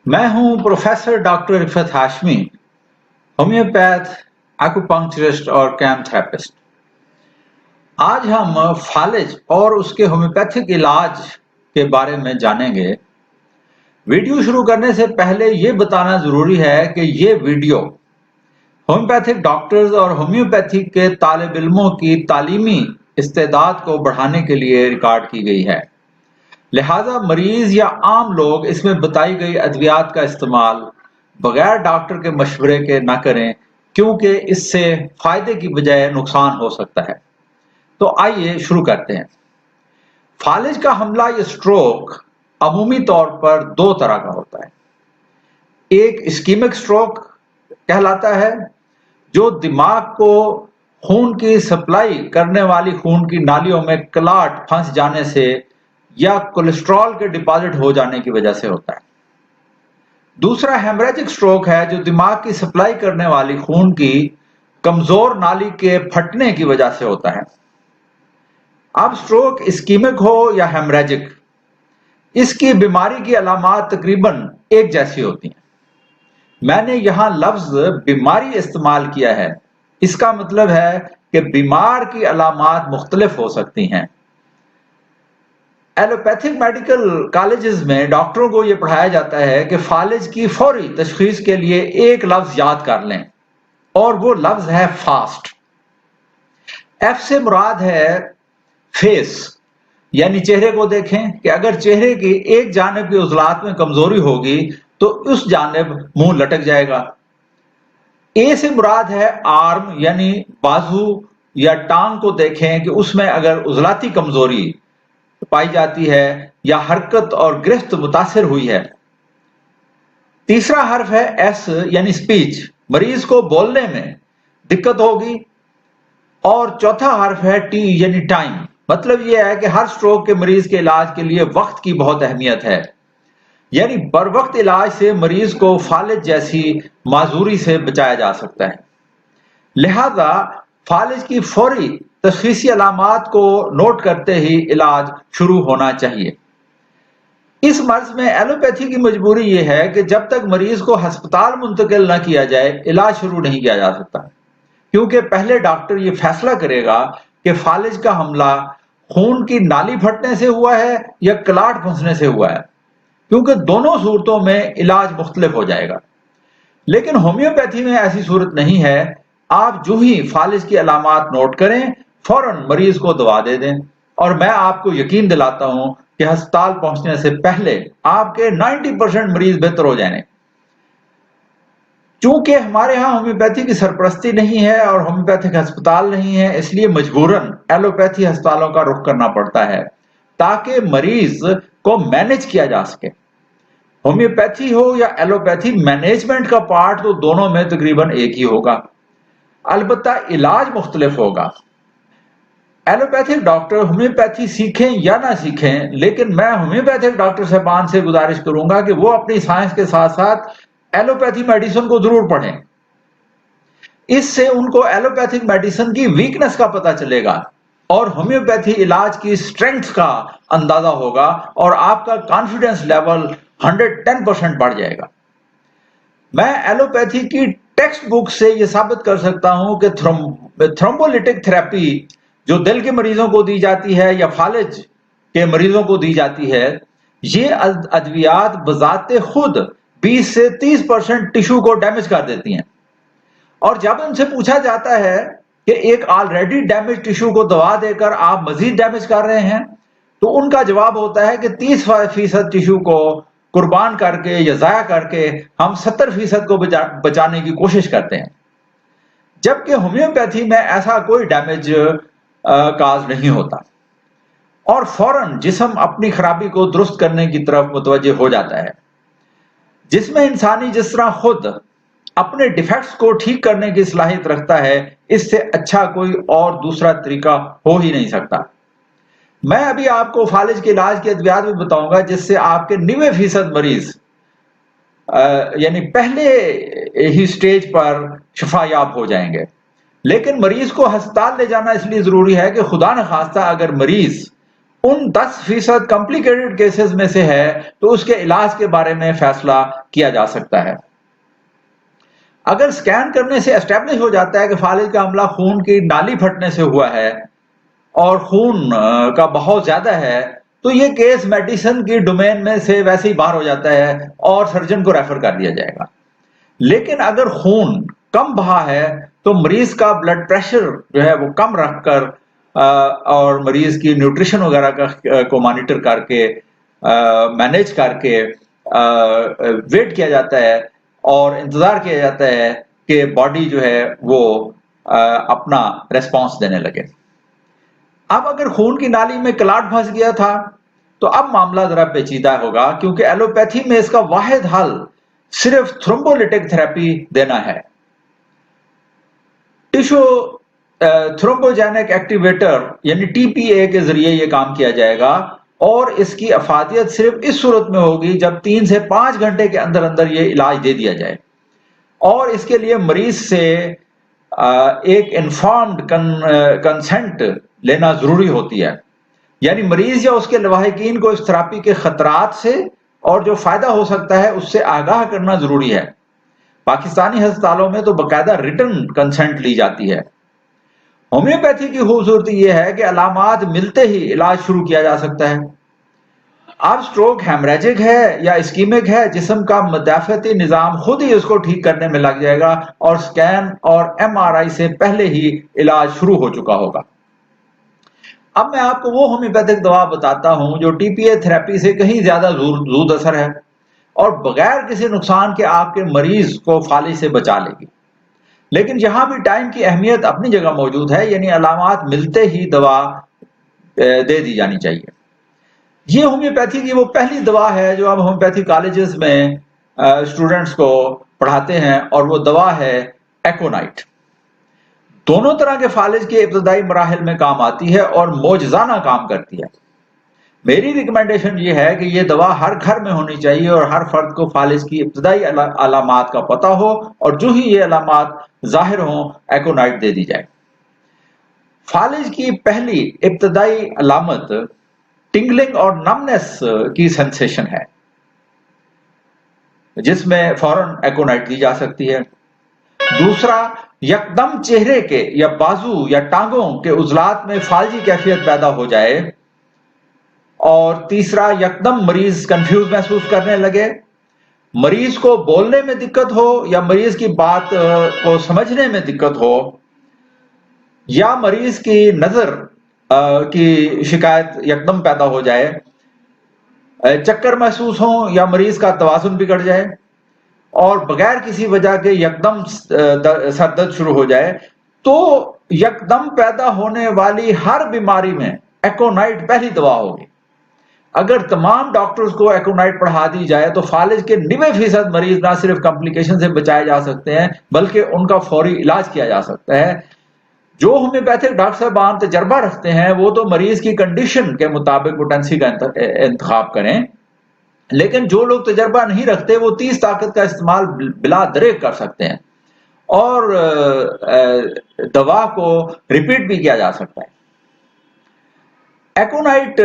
मैं हूं professor doctor Rifat Hashmi, homeopath, acupuncturist और कैम थेरेपिस्ट। आज हम फालिज और उसके होम्योपैथिक इलाज के बारे में जानेंगे। वीडियो शुरू करने से पहले ये बताना जरूरी है कि ये वीडियो होम्योपैथिक डॉक्टर्स और होम्योपैथी के तालिब इल्मों की तालीमी इस्तेदाद को बढ़ाने के लिए रिकॉर्ड की गई है। लिहाजा मरीज या आम लोग इसमें बताई गई अद्वियात का इस्तेमाल बगैर डॉक्टर के मशवरे के ना करें, क्योंकि इससे फायदे की बजाय नुकसान हो सकता है। तो आइए शुरू करते हैं। फालिज का हमला या स्ट्रोक अमूमी तौर पर दो तरह का होता है। एक इस्कीमिक स्ट्रोक कहलाता है, जो दिमाग को खून की सप्लाई करने वाली खून की नालियों में क्लॉट फंस जाने से या कोलेस्ट्रॉल के डिपॉजिट हो जाने की वजह से होता है। दूसरा हेमरेजिक स्ट्रोक है, जो दिमाग की सप्लाई करने वाली खून की कमजोर नाली के फटने की वजह से होता है। अब स्ट्रोक इस्कीमिक हो या हेमरेजिक, इसकी बीमारी की अलामात तकरीबन एक जैसी होती हैं। मैंने यहां लफ्ज बीमारी इस्तेमाल किया है, इसका मतलब है कि बीमार की अलामात मुख्तलिफ हो सकती हैं। एलोपैथिक मेडिकल कॉलेजेस में डॉक्टरों को यह पढ़ाया जाता है कि फालिज की फौरी तशखीस के लिए एक लफ्ज याद कर लें, और वो लफ्ज है फास्ट। एफ से मुराद है फेस, यानी चेहरे को देखें कि अगर चेहरे की एक जानिब की उजलात में कमजोरी होगी तो उस जानिब मुंह लटक जाएगा। ए से मुराद है आर्म, यानी बाजू या टांग को देखें कि उसमें अगर उजलाती कमजोरी पाई जाती है या हरकत और गिरफ्त मुतासिर हुई है। तीसरा हर्फ है एस, यानी स्पीच, मरीज को बोलने में दिक्कत होगी। और चौथा हर्फ है टी, यानी टाइम, मतलब यह है कि हर स्ट्रोक के मरीज के इलाज के लिए वक्त की बहुत अहमियत है, यानी बर वक्त इलाज से मरीज को फालिज जैसी माजूरी से बचाया जा सकता है। लिहाजा फालिज की फौरी तशखीसी अलामात को नोट करते ही इलाज शुरू होना चाहिए। इस मर्ज में एलोपैथी की मजबूरी यह है कि जब तक मरीज को अस्पताल मुंतकिल न किया जाए, इलाज शुरू नहीं किया जा सकता, क्योंकि पहले डॉक्टर यह फैसला करेगा कि फालिज का हमला खून की नाली फटने से हुआ है या क्लॉट फंसने से हुआ है, क्योंकि दोनों सूरतों में इलाज मुख्तलिफ हो जाएगा। लेकिन होम्योपैथी में ऐसी सूरत नहीं है। आप जो ही फालिज की अलामात नोट करें, फौरन मरीज को दवा दे दें, और मैं आपको यकीन दिलाता हूं कि अस्पताल पहुंचने से पहले आपके 90% मरीज बेहतर हो जाएंगे। चूंकि हमारे यहाँ होम्योपैथी की सरपरस्ती नहीं है और होम्योपैथिक अस्पताल नहीं है, इसलिए मजबूरन एलोपैथी अस्पतालों का रुख करना पड़ता है ताकि मरीज को मैनेज किया जा सके। होम्योपैथी हो या एलोपैथी, मैनेजमेंट का पार्ट तो दोनों में तकरीबन एक ही होगा, अलबत्ता इलाज मुख्तलिफ होगा। एलोपैथिक डॉक्टर होम्योपैथी सीखें या ना सीखें, लेकिन मैं होम्योपैथिक डॉक्टर साहबान से गुजारिश करूंगा कि वो अपनी साइंस के साथ साथ एलोपैथी मेडिसिन को जरूर पढ़ें। इससे उनको एलोपैथिक मेडिसिन की वीकनेस का पता चलेगा और होम्योपैथी इलाज की स्ट्रेंथ का अंदाजा होगा, और आपका कॉन्फिडेंस लेवल 110% बढ़ जाएगा। मैं एलोपैथी की टेक्स्ट बुक से यह साबित कर सकता हूं कि थ्रोम्बोलिटिक थेरेपी जो दिल के मरीजों को दी जाती है या फालिज के मरीजों को दी जाती है, ये अद्वियात बजाते खुद 20 से 30% टिश्यू को डैमेज कर देती हैं। और जब उनसे पूछा जाता है कि एक ऑलरेडी डैमेज टिश्यू को दवा देकर आप मजीद डैमेज कर रहे हैं, तो उनका जवाब होता है कि 30% टिश्यू को कुर्बान करके या जाया करके हम 70% को बचाने की कोशिश करते हैं, जबकि होम्योपैथी में ऐसा कोई डैमेज काज नहीं होता और फौरन जिस्म अपनी खराबी को दुरुस्त करने की तरफ मुतवज्जे हो जाता है। जिसमें इंसानी जिस तरह खुद अपने डिफेक्ट्स को ठीक करने की सलाहियत रखता है, इससे अच्छा कोई और दूसरा तरीका हो ही नहीं सकता। मैं अभी आपको फालिज के इलाज के अद्वियात भी बताऊंगा, जिससे आपके 90% मरीज यानी पहले ही स्टेज पर शफायाब हो जाएंगे। लेकिन मरीज को अस्पताल ले जाना इसलिए जरूरी है कि खुदा न खास्ता अगर मरीज उन 10% कॉम्प्लिकेटेड केसेस में से है तो उसके इलाज के बारे में फैसला किया जा सकता है। अगर स्कैन करने से एस्टेब्लिश हो जाता है कि फालिज का हमला खून की नाली फटने से हुआ है और खून का बहाव ज्यादा है, तो ये केस मेडिसिन की डोमेन में से वैसे ही बाहर हो जाता है और सर्जन को रेफर कर दिया जाएगा। लेकिन अगर खून कम बहा है तो मरीज का ब्लड प्रेशर जो है वो कम रखकर और मरीज की न्यूट्रिशन वगैरह को मॉनिटर करके मैनेज करके वेट किया जाता है और इंतजार किया जाता है कि बॉडी जो है वो अपना रेस्पॉन्स देने लगे। अब अगर खून की नाली में क्लॉट फंस गया था तो अब मामला जरा पेचीदा होगा, क्योंकि एलोपैथी में इसका वाहिद हल सिर्फ थ्रोम्बोलिटिक थेरेपी देना है। टिश्यू थ्रोम्बोजेनिक एक्टिवेटर यानी टीपीए के जरिए यह काम किया जाएगा और इसकी अफादियत सिर्फ इस सूरत में होगी जब 3 से 5 घंटे के अंदर अंदर ये इलाज दे दिया जाए और इसके लिए मरीज से एक इन्फॉर्म्ड कंसेंट लेना जरूरी होती है, यानी मरीज या उसके लवाहिकीन को इस थेरेपी के खतरात से और जो फायदा हो सकता है उससे आगाह करना जरूरी है। पाकिस्तानी अस्पतालों में तो बाकायदा रिटन कंसेंट ली जाती है। होम्योपैथी की खूबसूरती यह है कि अलामात मिलते ही इलाज शुरू किया जा सकता है। अब स्ट्रोक हेमरेजिक है या इस्कीमिक है, जिस्म का मदाफती निजाम खुद ही उसको ठीक करने में लग जाएगा और स्कैन और एमआरआई से पहले ही इलाज शुरू हो चुका होगा। अब मैं आपको वो होम्योपैथिक दवा बताता हूं जो टीपीए थेरेपी से कहीं ज्यादा जूद असर है और बगैर किसी नुकसान के आपके मरीज को फालिज से बचा लेगी। लेकिन जहां भी टाइम की अहमियत अपनी जगह मौजूद है, यानी अलामात मिलते ही दवा दे दी जानी चाहिए। ये होम्योपैथी की वो पहली दवा है जो अब होम्योपैथी कॉलेजेस में स्टूडेंट्स को पढ़ाते हैं और वो दवा है एकोनाइट। दोनों तरह के फालिज के इब्तदाई मराहिल में काम आती है और मौजजाना काम करती है। मेरी रिकमेंडेशन ये है कि ये दवा हर घर में होनी चाहिए और हर फर्द को फालिज की इब्तदाई अलामात का पता हो और जो ही ये अलामात जाहिर हो एकोनाइट दे दी जाए। फालिज की पहली इब्तदाई अलामत टिंगलिंग और नमनेस की सेंसेशन है, जिसमें फौरन एकोनाइट दी जा सकती है। दूसरा, यकदम चेहरे के या बाजू या टांगों के उजलात में फालजी कैफियत पैदा हो जाए। और तीसरा, यकदम मरीज कंफ्यूज महसूस करने लगे, मरीज को बोलने में दिक्कत हो या मरीज की बात को समझने में दिक्कत हो, या मरीज की नजर की शिकायत यकदम पैदा हो जाए, चक्कर महसूस हो या मरीज का तवाजुन बिगड़ जाए और बगैर किसी वजह के यकदम सर दर्द शुरू हो जाए, तो यकदम पैदा होने वाली हर बीमारी में एकोनाइट पहली दवा होगी। अगर तमाम डॉक्टर्स को एकोनाइट पढ़ा दी जाए तो फालिज के 90% मरीज ना सिर्फ कॉम्प्लिकेशन से बचाए जा सकते हैं बल्कि उनका फौरी इलाज किया जा सकता है। जो होम्योपैथिक डॉक्टर साहबान तजर्बा रखते हैं वो तो मरीज की कंडीशन के मुताबिक पोटेंसी का इंतखाब करें, लेकिन जो लोग तजर्बा नहीं रखते वो 30 ताकत का इस्तेमाल बिला दरेक कर सकते हैं और दवा को रिपीट भी किया जा सकता है। एकोनाइट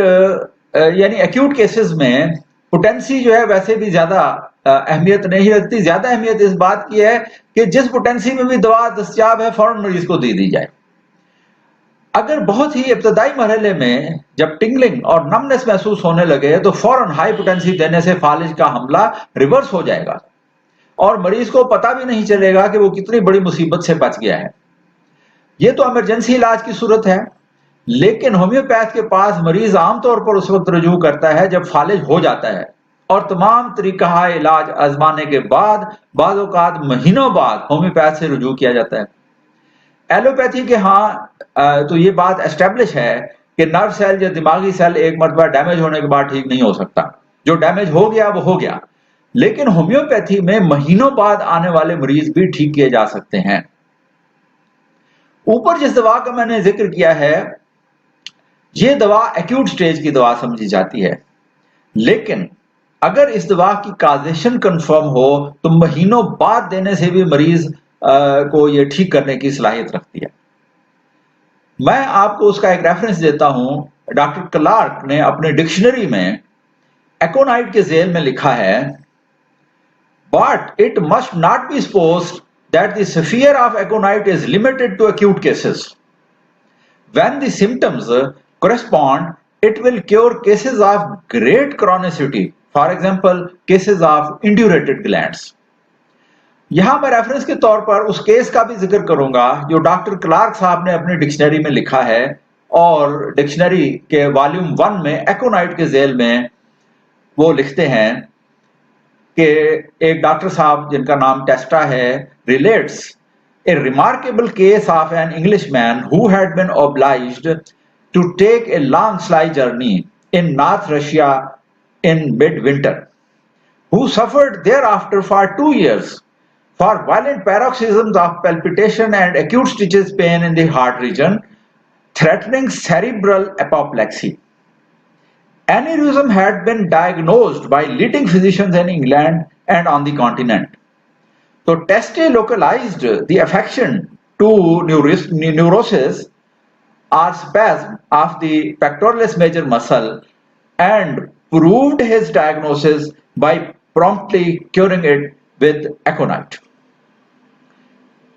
यानी एक्यूट केसेस में पोटेंसी जो है वैसे भी ज्यादा अहमियत नहीं रखती। ज्यादा अहमियत इस बात की है कि जिस पोटेंसी में भी दवा दस्तयाब है फौरन मरीज को दे दी जाए। अगर बहुत ही इब्तदाई मरहले में जब टिंगलिंग और नमनेस महसूस होने लगे तो फौरन हाई पोटेंसी देने से फालिज का हमला रिवर्स हो जाएगा और मरीज को पता भी नहीं चलेगा कि वो कितनी बड़ी मुसीबत से बच गया है। ये तो इमरजेंसी इलाज की सूरत है, लेकिन होम्योपैथ के पास मरीज आमतौर पर उस वक्त रजू करता है जब फालिज हो जाता है और तमाम तरीका इलाज आजमाने के बाद बाज़ औक़ात महीनों बाद होम्योपैथ से रुजू किया जाता है। एलोपैथी के तो ये बात एस्टेब्लिश है कि नर्व सेल या दिमागी सेल एक मरतबा डैमेज होने के बाद ठीक नहीं हो सकता। जो डैमेज हो गया वो हो गया, लेकिन होम्योपैथी में महीनों बाद आने वाले मरीज भी ठीक किए जा सकते हैं। ऊपर जिस दवा का मैंने जिक्र किया है ये दवा एक्यूट स्टेज की दवा समझी जाती है, लेकिन अगर इस दवा की काजेशन कंफर्म हो तो महीनों बाद देने से भी मरीज को ये ठीक करने की सलाहियत रखती है। मैं आपको उसका एक रेफरेंस देता हूं। डॉक्टर क्लार्क ने अपने डिक्शनरी में एकोनाइट के झेल में लिखा है, but it must not be supposed that the sphere of aconite is limited to acute cases. When the symptoms correspond, it will cure cases of great chronicity, for example, cases of indurated glands. यहां मैं reference के तौर पर उस case का भी जिक्र करूंगा जो डॉक्टर क्लार्क साहब ने अपनी डिक्शनरी में लिखा है, और डिक्शनरी के वॉल्यूम 1 में एकोनाइट के झेल में वो लिखते हैं कि एक डॉक्टर साहब जिनका नाम टेस्टा है relates a remarkable case of an Englishman who had been obliged to take a long sleigh journey in North Russia in mid winter, who suffered thereafter for 2 years for violent paroxysms of palpitation and acute stitches pain in the heart region, threatening cerebral apoplexy. Aneurysm had been diagnosed by leading physicians in England and on the continent. So Teste localized the affection to neurosis or spasm of the pectoralis major muscle and proved his diagnosis by promptly curing it with aconite.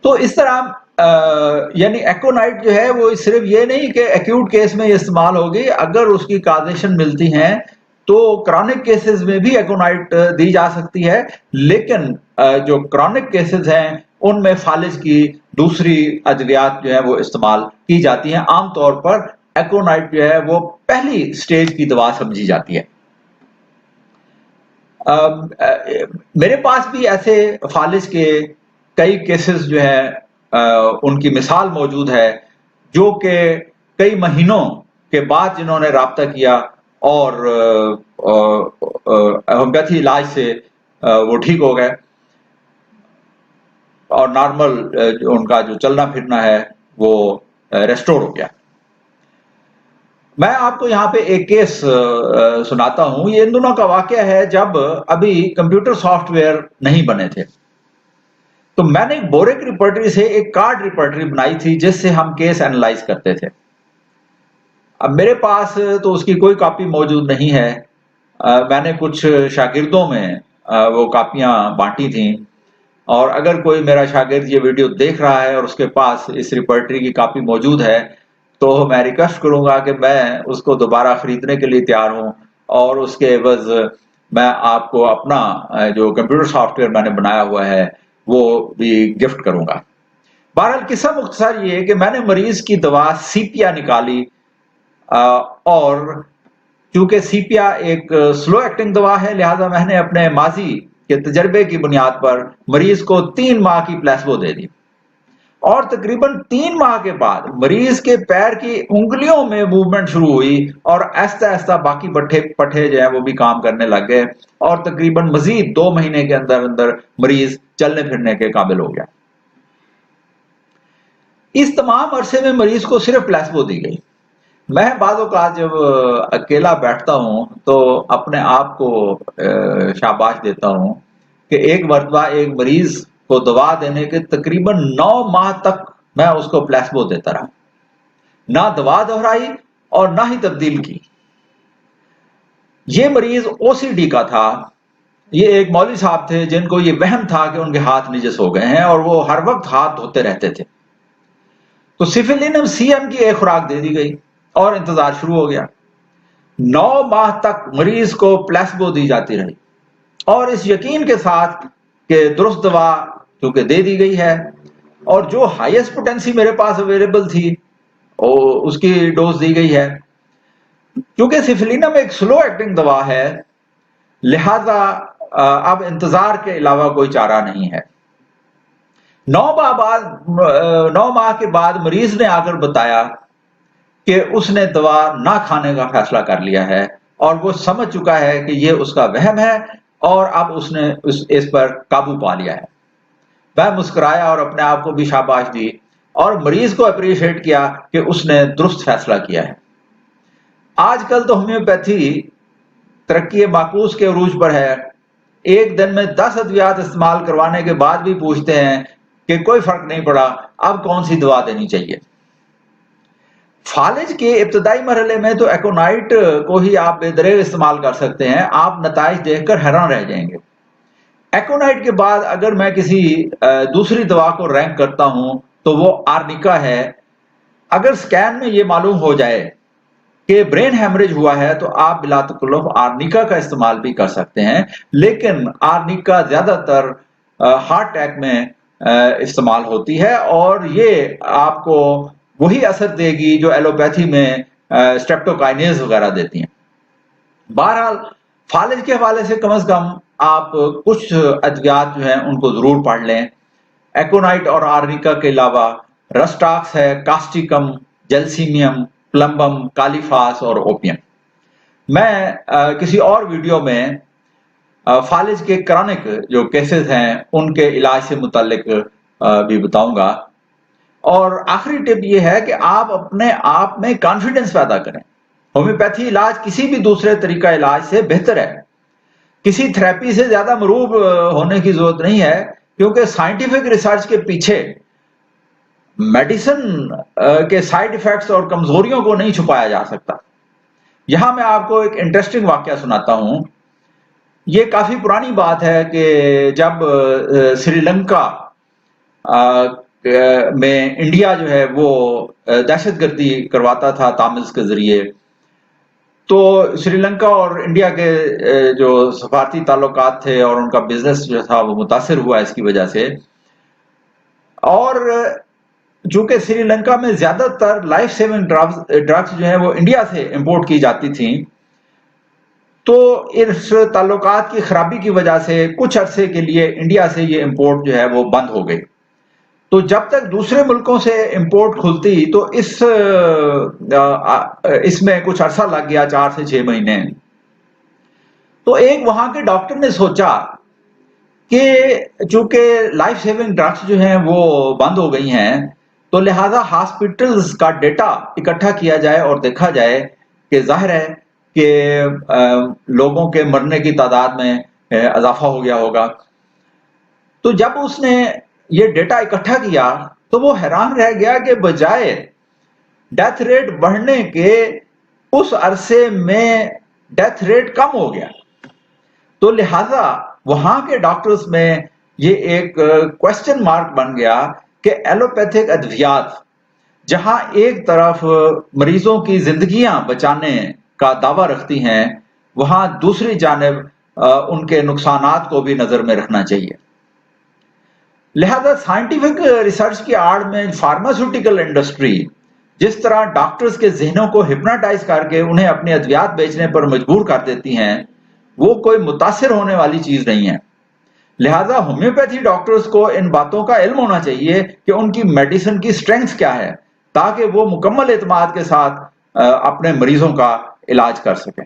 तो इस तरह यानी एकोनाइट जो है वो सिर्फ ये नहीं कि एक्यूट केस में इस्तेमाल होगी, अगर उसकी काजेशन मिलती हैं तो क्रॉनिक केसेस में भी एकोनाइट दी जा सकती है, लेकिन जो क्रॉनिक केसेस हैं उनमें फालिज की दूसरी अद्वियात जो है वो इस्तेमाल की जाती हैं। आमतौर पर एकोनाइट जो है वो पहली स्टेज की दवा समझी जाती है। मेरे पास भी ऐसे फालिज के कई केसेस जो है उनकी मिसाल मौजूद है, जो कि कई महीनों के बाद जिन्होंने राब्ता किया और होम्योपैथी इलाज से वो ठीक हो गए और नॉर्मल उनका जो चलना फिरना है वो रेस्टोर हो गया। मैं आपको यहाँ पे एक केस सुनाता हूँ। ये इन दोनों का वाकया है जब अभी कंप्यूटर सॉफ्टवेयर नहीं बने थे, तो मैंने एक बोरेक रिपर्टरी से एक कार्ड रिपर्टरी बनाई थी जिससे हम केस एनालाइज करते थे। अब मेरे पास तो उसकी कोई कॉपी मौजूद नहीं है, मैंने कुछ शागिर्दों में वो कापियां बांटी थी, और अगर कोई मेरा शागिर्द ये वीडियो देख रहा है और उसके पास इस रिपर्टरी की कॉपी मौजूद है तो मैं रिक्वेस्ट करूंगा कि मैं उसको दोबारा खरीदने के लिए तैयार हूं, और उसके एवज मैं आपको अपना जो कंप्यूटर सॉफ्टवेयर मैंने बनाया हुआ है वो भी गिफ्ट करूंगा। बहरहाल किस्सा मुख्तसर ये है कि मैंने मरीज की दवा सीपिया निकाली, और चूंकि सीपिया एक स्लो एक्टिंग दवा है लिहाजा मैंने अपने माजी के तजर्बे की बुनियाद पर मरीज को 3 माह की प्लेसबो दे दी, और तकरीबन 3 माह के बाद मरीज के पैर की उंगलियों में मूवमेंट शुरू हुई और आहिस्ता आहिस्ता बाकी पट्टे जो है वो भी काम करने लग गए, और तकरीबन मजीद 2 महीने के अंदर अंदर मरीज चलने फिरने के काबिल हो गया। इस तमाम अरसे में मरीज को सिर्फ प्लेसबो दी गई। मैं बाज़ औक़ात जब अकेला बैठता हूं तो अपने आप को शाबाश देता हूं कि एक मरतबा एक मरीज को दवा देने के तकरीबन 9 माह तक मैं उसको प्लेसबो देता रहा, ना दवा दोहराई और ना ही तब्दील की। ये मरीज ओसीडी का था। ये एक मौलवी साहब थे जिनको ये वहम था कि उनके हाथ निजस हो गए हैं और वो हर वक्त हाथ धोते रहते थे। तो सिफिलिनम सीएम की एक खुराक दे दी गई और इंतजार शुरू हो गया। 9 माह तक मरीज को प्लेसबो दी जाती रही, और इस यकीन के साथ कि दुरुस्त दवा क्योंकि दे दी गई है और जो हाईएस्ट पोटेंसी मेरे पास अवेलेबल थी उसकी डोज दी गई है। क्योंकि सिफिलिनम एक स्लो एक्टिंग दवा है लिहाजा अब इंतजार के अलावा कोई चारा नहीं है। 9 माह के बाद मरीज ने आकर बताया कि उसने दवा ना खाने का फैसला कर लिया है और वो समझ चुका है कि ये उसका वहम है और अब उसने इस पर काबू पा लिया है। मैं मुस्कुराया और अपने आप को भी शाबाश दी और मरीज को अप्रिशिएट किया कि उसने दुरुस्त फैसला किया है। आजकल तो होम्योपैथी तरक्की माकूस के उरूज पर है। एक दिन में 10 अद्वियात इस्तेमाल करवाने के बाद भी पूछते हैं कि कोई फर्क नहीं पड़ा, अब कौन सी दवा देनी चाहिए। فالج کے ابتدائی مرحلے میں تو ایکونائٹ کو ہی آپ بے دریغ استعمال کر سکتے ہیں، آپ نتائج دیکھ کر حیران رہ جائیں گے۔ ایکونائٹ کے بعد اگر میں کسی دوسری دوا کو رینک کرتا ہوں تو وہ آرنیکا ہے۔ اگر سکین میں یہ معلوم ہو جائے کہ برین ہیمریج ہوا ہے تو آپ بلا تکلف آرنیکا کا استعمال بھی کر سکتے ہیں، لیکن آرنیکا زیادہ تر ہارٹ اٹیک میں استعمال ہوتی ہے اور یہ آپ کو وہی اثر دے گی جو ایلوپیتھی میں اسٹریپٹوکائنیز وغیرہ دیتی ہیں۔ بہرحال فالج کے حوالے سے کم از کم آپ کچھ ادویات جو ہیں ان کو ضرور پڑھ لیں۔ ایکونائٹ اور آرنیکا کے علاوہ رسٹاکس ہے، کاسٹیکم، جیلسیمیم، پلمبم، کالیفاس اور اوپیم۔ میں کسی اور ویڈیو میں فالج کے کرونک جو کیسز ہیں ان کے علاج سے متعلق بھی بتاؤں گا۔ اور آخری ٹپ یہ ہے کہ آپ اپنے آپ میں کانفیڈنس پیدا کریں۔ ہومیوپیتھی علاج کسی بھی دوسرے طریقہ علاج سے بہتر ہے۔ کسی تھراپی سے زیادہ مرعوب ہونے کی ضرورت نہیں ہے، کیونکہ سائنٹیفک ریسرچ کے پیچھے میڈیسن کے سائیڈ ایفیکٹس اور کمزوریوں کو نہیں چھپایا جا سکتا۔ یہاں میں آپ کو ایک انٹرسٹنگ واقعہ سناتا ہوں۔ یہ کافی پرانی بات ہے کہ جب سری لنکا میں انڈیا جو ہے وہ دہشت گردی کرواتا تھا تاملز کے ذریعے، تو سری لنکا اور انڈیا کے جو سفارتی تعلقات تھے اور ان کا بزنس جو تھا وہ متاثر ہوا اس کی وجہ سے۔ اور چونکہ سری لنکا میں زیادہ تر لائف سیونگ ڈرگز جو ہیں وہ انڈیا سے امپورٹ کی جاتی تھیں، تو اس تعلقات کی خرابی کی وجہ سے کچھ عرصے کے لیے انڈیا سے یہ امپورٹ جو ہے وہ بند ہو گئی۔ تو جب تک دوسرے ملکوں سے امپورٹ کھلتی تو اس میں کچھ عرصہ لگ گیا، 4 سے 6 مہینے۔ تو ایک وہاں کے ڈاکٹر نے سوچا کہ چونکہ لائف سیونگ ڈرگز جو ہیں وہ بند ہو گئی ہیں، تو لہٰذا ہاسپٹلز کا ڈیٹا اکٹھا کیا جائے اور دیکھا جائے کہ ظاہر ہے کہ لوگوں کے مرنے کی تعداد میں اضافہ ہو گیا ہوگا۔ تو جب اس نے یہ ڈیٹا اکٹھا کیا تو وہ حیران رہ گیا کہ بجائے ڈیتھ ریٹ بڑھنے کے اس عرصے میں ڈیتھ ریٹ کم ہو گیا۔ تو لہٰذا وہاں کے ڈاکٹرز میں یہ ایک کوسچن مارک بن گیا کہ ایلوپیتھک ادویات جہاں ایک طرف مریضوں کی زندگیاں بچانے کا دعویٰ رکھتی ہیں، وہاں دوسری جانب ان کے نقصانات کو بھی نظر میں رکھنا چاہیے۔ لہذا سائنٹیفک ریسرچ کی آڑ میں فارماسیوٹیکل انڈسٹری جس طرح ڈاکٹرز کے ذہنوں کو ہپناٹائز کر کے انہیں اپنے ادویات بیچنے پر مجبور کر دیتی ہیں، وہ کوئی متاثر ہونے والی چیز نہیں ہے۔ لہذا ہومیوپیتھی ڈاکٹرز کو ان باتوں کا علم ہونا چاہیے کہ ان کی میڈیسن کی سٹرینگز کیا ہے، تاکہ وہ مکمل اعتماد کے ساتھ اپنے مریضوں کا علاج کر سکیں۔